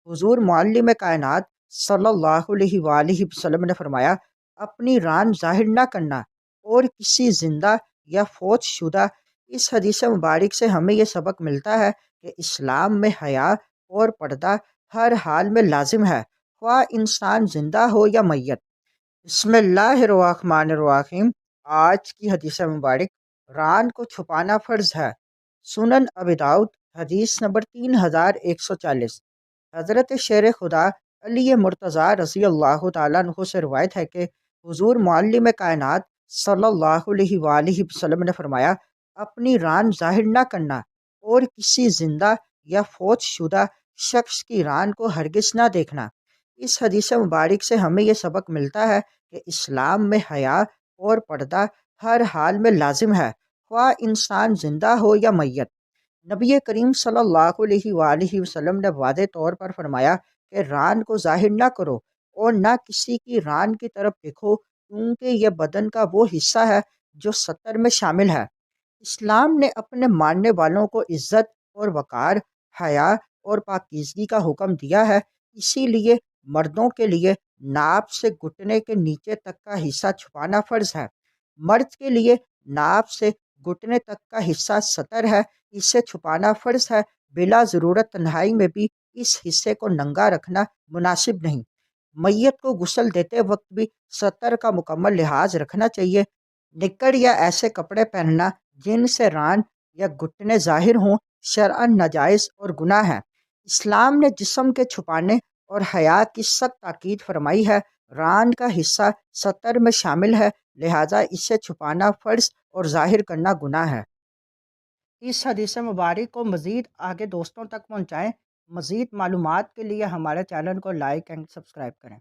حضور معلم کائنات صلی اللہ علیہ وآلہ وسلم نے فرمایا، اپنی ران ظاہر نہ کرنا اور کسی زندہ یا فوت شدہ۔ اس حدیث مبارک سے ہمیں یہ سبق ملتا ہے کہ اسلام میں حیا اور پردہ ہر حال میں لازم ہے، خواہ انسان زندہ ہو یا میت۔ بسم اللہ الرحمن الرحیم۔ آج کی حدیث مبارک، ران کو چھپانا فرض ہے۔ سنن ابی داؤد حدیث نمبر 3140۔ حضرت شیر خدا علی مرتضیٰ رضی اللہ تعالیٰ عنہ سے روایت ہے کہ حضور معلم کائنات صلی اللہ علیہ وآلہ وسلم نے فرمایا، اپنی ران ظاہر نہ کرنا اور کسی زندہ یا فوت شدہ شخص کی ران کو ہرگز نہ دیکھنا۔ اس حدیث مبارک سے ہمیں یہ سبق ملتا ہے کہ اسلام میں حیا اور پردہ ہر حال میں لازم ہے، خواہ انسان زندہ ہو یا میت۔ نبی کریم صلی اللہ علیہ وآلہ وسلم نے واضح طور پر فرمایا کہ ران کو ظاہر نہ کرو اور نہ کسی کی ران کی طرف دیکھو، کیونکہ یہ بدن کا وہ حصہ ہے جو ستر میں شامل ہے۔ اسلام نے اپنے ماننے والوں کو عزت اور وقار، حیا اور پاکیزگی کا حکم دیا ہے۔ اسی لیے مردوں کے لیے ناپ سے گھٹنے کے نیچے تک کا حصہ چھپانا فرض ہے۔ مرد کے لیے ناپ سے گھٹنے تک کا حصہ ستر ہے، اسے چھپانا فرض ہے۔ بلا ضرورت تنہائی میں بھی اس حصے کو ننگا رکھنا مناسب نہیں۔ میت کو غسل دیتے وقت بھی ستر کا مکمل لحاظ رکھنا چاہیے۔ نکڑ یا ایسے کپڑے پہننا جن سے ران یا گھٹنے ظاہر ہوں شرعاً ناجائز اور گناہ ہے۔ اسلام نے جسم کے چھپانے اور حیا کی سخت تاکید فرمائی ہے۔ ران کا حصہ ستر میں شامل ہے، لہذا اسے چھپانا فرض اور ظاہر کرنا گناہ ہے۔ اس حدیث مبارک کو مزید آگے دوستوں تک پہنچائیں۔ مزید معلومات کے لیے ہمارے چینل کو لائک اینڈ سبسکرائب کریں۔